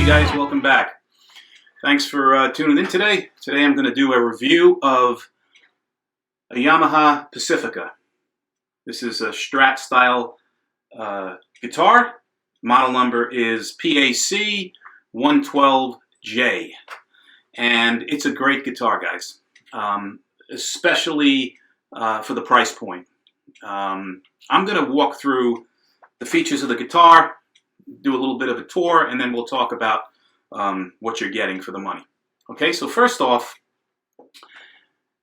Hey guys, welcome back. Thanks for tuning in today. Today I'm going to do a review of a Yamaha Pacifica. This is a Strat style guitar. Model number is PAC 112J. And it's a great guitar, guys, especially for the price point. I'm going to walk through the features of the guitar, do a little bit of a tour, and then we'll talk about what you're getting for the money. Okay, so first off,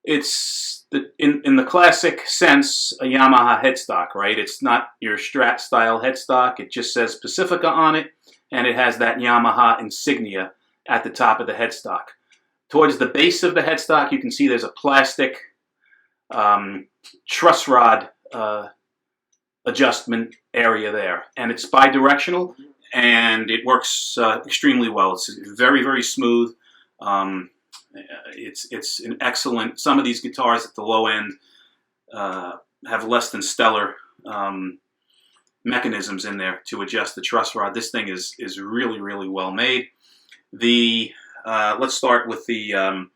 it's in the classic sense a Yamaha headstock, right? It's not your Strat style headstock. It just says Pacifica on it, and it has that Yamaha insignia at the top of the headstock. Towards the base of the headstock, you can see there's a plastic truss rod adjustment area there, and it's bi-directional, and it works extremely well. It's very, very smooth. It's an excellent. Some of these guitars at the low end have less than stellar mechanisms in there to adjust the truss rod. This thing is really, really well made. Let's start with the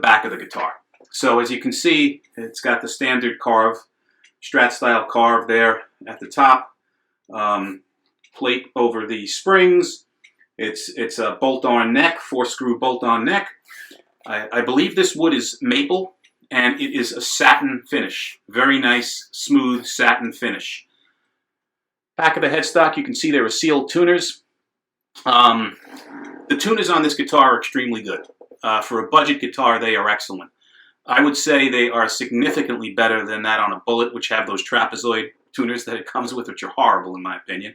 back of the guitar. So as you can see, it's got the standard carve, Strat style carve there at the top. Plate over the springs. It's a bolt-on neck, 4-screw bolt-on neck. I believe this wood is maple, and it is a satin finish. Very nice, smooth satin finish. Back of the headstock, you can see there are sealed tuners. The tuners on this guitar are extremely good. For a budget guitar, they are excellent. I would say they are significantly better than that on a Bullet, which have those trapezoid tuners that it comes with, which are horrible in my opinion.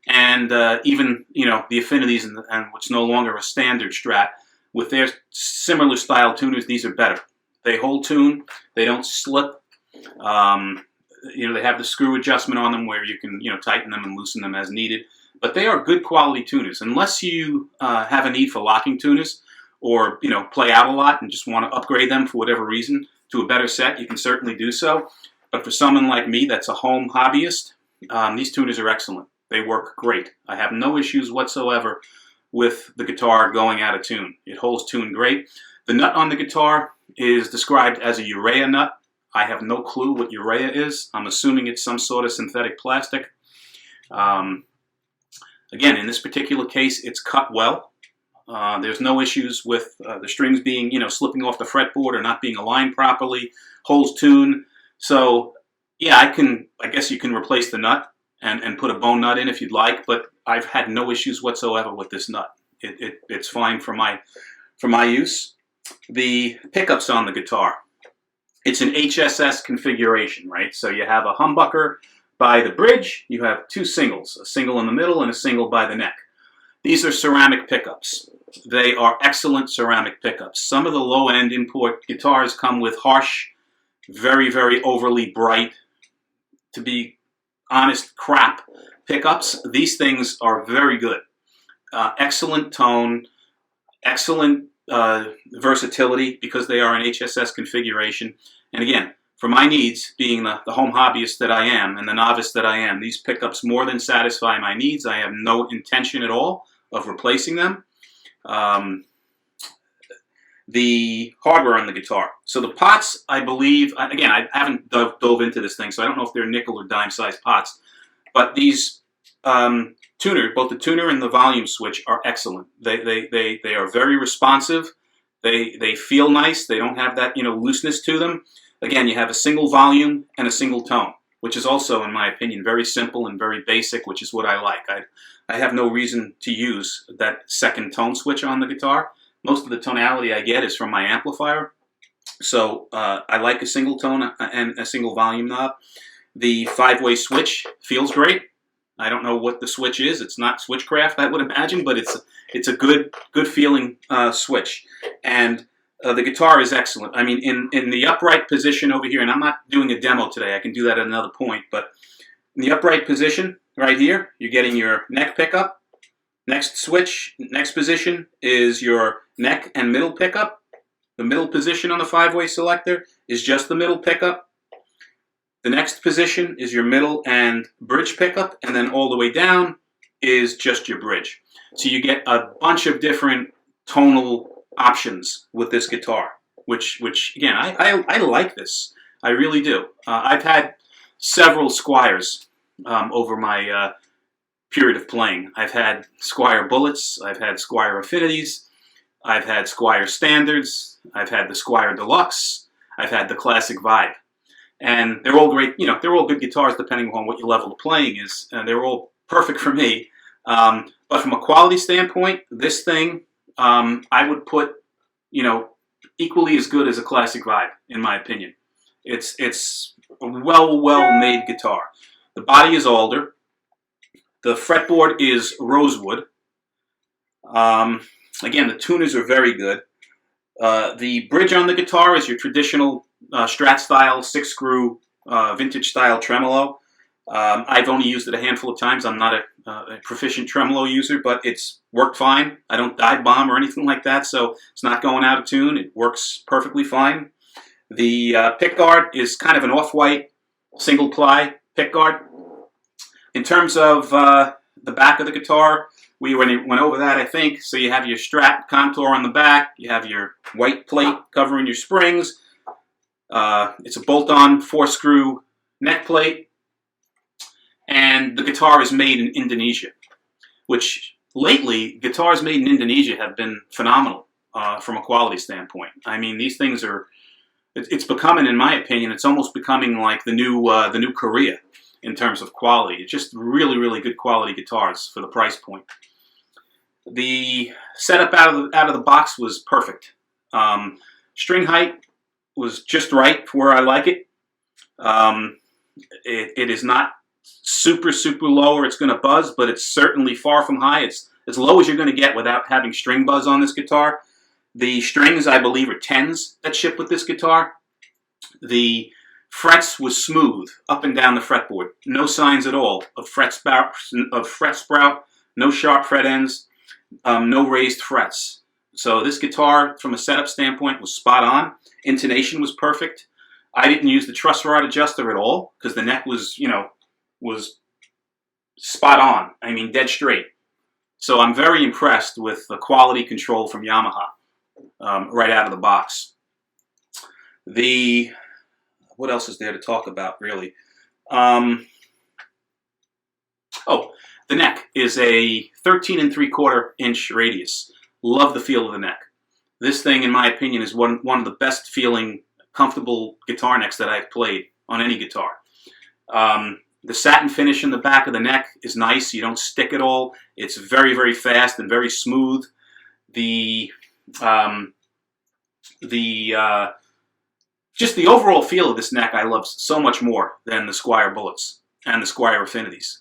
And even, the Affinities and what's no longer a standard Strat, with their similar style tuners, these are better. They hold tune, they don't slip. They have the screw adjustment on them where you can, tighten them and loosen them as needed. But they are good quality tuners. Unless you have a need for locking tuners, or play out a lot and just want to upgrade them for whatever reason to a better set, you can certainly do so. But for someone like me that's a home hobbyist, these tuners are excellent. They work great. I have no issues whatsoever with the guitar going out of tune. It holds tune great. The nut on the guitar is described as a urea nut. I have no clue what urea is. I'm assuming it's some sort of synthetic plastic. Again, in this particular case, it's cut well. There's no issues with the strings being, slipping off the fretboard or not being aligned properly. Holds tune. So, yeah, I guess you can replace the nut and put a bone nut in if you'd like, but I've had no issues whatsoever with this nut. It's fine for my use. The pickups on the guitar. It's an HSS configuration, right? So you have a humbucker by the bridge. You have two singles, a single in the middle and a single by the neck. These are ceramic pickups. They are excellent ceramic pickups. Some of the low-end import guitars come with harsh, very, very overly bright, to be honest, crap pickups. These things are very good. Excellent tone, excellent versatility because they are an HSS configuration. And again, for my needs, being the home hobbyist that I am and the novice that I am, these pickups more than satisfy my needs. I have no intention at all of replacing them. The hardware on the guitar. So the pots, I believe, again, I haven't dove into this thing, so I don't know if they're nickel or dime sized pots, but these tuner, both the tuner and the volume switch are excellent. They are very responsive. They feel nice. They don't have that, looseness to them. Again, you have a single volume and a single tone, which is also, in my opinion, very simple and very basic, which is what I like. I have no reason to use that second tone switch on the guitar. Most of the tonality I get is from my amplifier. So I like a single tone and a single volume knob. The 5-way switch feels great. I don't know what the switch is. It's not Switchcraft, I would imagine, but it's a good feeling switch. And the guitar is excellent. I mean, in the upright position over here, and I'm not doing a demo today. I can do that at another point. But in the upright position right here, you're getting your neck pickup. Next position is your neck and middle pickup. The middle position on the 5-way selector is just the middle pickup. The next position is your middle and bridge pickup, and then all the way down is just your bridge. So you get a bunch of different tonal options with this guitar, which again, I like this. I really do. I've had several Squiers over my period of playing. I've had Squier Bullets, I've had Squier Affinities, I've had Squier Standards, I've had the Squier Deluxe, I've had the Classic Vibe. And they're all great, they're all good guitars depending on what your level of playing is. And they're all perfect for me. But from a quality standpoint, this thing, I would put, equally as good as a Classic Vibe, in my opinion. It's a well-made guitar. The body is alder. The fretboard is rosewood. Again, the tuners are very good. The bridge on the guitar is your traditional Strat-style, 6-screw, vintage-style tremolo. I've only used it a handful of times. I'm not a proficient tremolo user, but it's worked fine. I don't dive bomb or anything like that, so it's not going out of tune. It works perfectly fine. The pickguard is kind of an off-white, single-ply pickguard. In terms of the back of the guitar, we went over that, I think. So you have your Strat contour on the back. You have your white plate covering your springs. It's a bolt-on 4-screw neck plate. And the guitar is made in Indonesia, which lately, guitars made in Indonesia have been phenomenal from a quality standpoint. I mean, these things are, it's becoming, in my opinion, it's almost becoming like the new Korea in terms of quality. It's just really, really good quality guitars for the price point. The setup out of the box was perfect. String height was just right for where I like it. It is not super low or it's going to buzz, but it's certainly far from high. It's as low as you're going to get without having string buzz on this guitar. The strings, I believe, are 10s that ship with this guitar. The frets was smooth up and down the fretboard. No signs at all of fret sprout, no sharp fret ends, no raised frets. So this guitar, from a setup standpoint, was spot on. Intonation was perfect. I didn't use the truss rod adjuster at all because the neck was, was spot on. I mean, dead straight. So I'm very impressed with the quality control from Yamaha right out of the box. What else is there to talk about, really? Oh, the neck is a 13 3/4 inch radius. Love the feel of the neck. This thing, in my opinion, is one of the best feeling, comfortable guitar necks that I've played on any guitar. The satin finish in the back of the neck is nice. You don't stick at all. It's very, very fast and very smooth. Just the overall feel of this neck I love so much more than the Squier Bullets and the Squier Affinities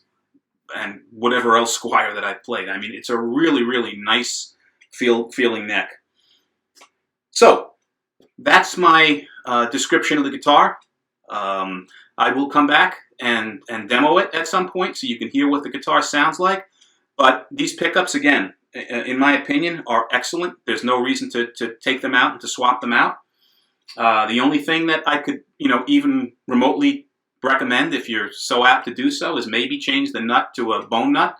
and whatever else Squier that I've played. I mean, it's a really, really nice feeling neck. So that's my description of the guitar. I will come back and demo it at some point so you can hear what the guitar sounds like. But these pickups, again, in my opinion, are excellent. There's no reason to take them out and to swap them out. The only thing that I could, even remotely recommend, if you're so apt to do so, is maybe change the nut to a bone nut,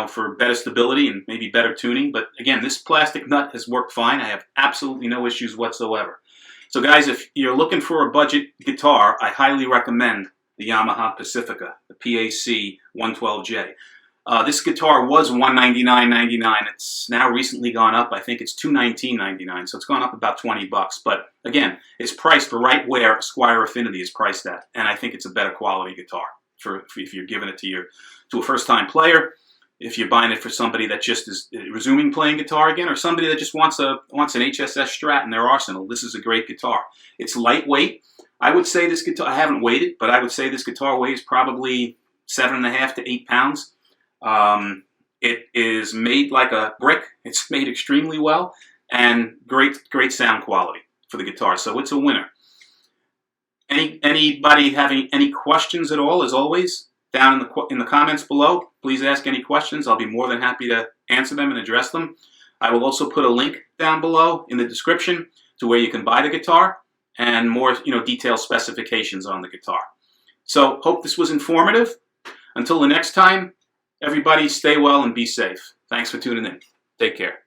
for better stability and maybe better tuning. But again, this plastic nut has worked fine. I have absolutely no issues whatsoever. So guys, if you're looking for a budget guitar, I highly recommend the Yamaha Pacifica, the PAC 112J. This guitar was $199.99. It's now recently gone up. I think it's $219.99, so it's gone up about 20 bucks. But again, it's priced for right where a Squier Affinity is priced at, and I think it's a better quality guitar if you're giving it to a first-time player, if you're buying it for somebody that just is resuming playing guitar again, or somebody that just wants an HSS Strat in their arsenal. This is a great guitar. It's lightweight. I would say this guitar, I haven't weighed it, but I would say this guitar weighs probably 7.5 to 8 pounds. It is made like a brick. It's made extremely well, and great sound quality for the guitar. So it's a winner. Anybody having any questions at all, as always, down in the comments below, please ask any questions. I'll be more than happy to answer them and address them. I will also put a link down below in the description to where you can buy the guitar and more, detailed specifications on the guitar. So hope this was informative. Until the next time, Everybody stay well and be safe. Thanks for tuning in. Take care.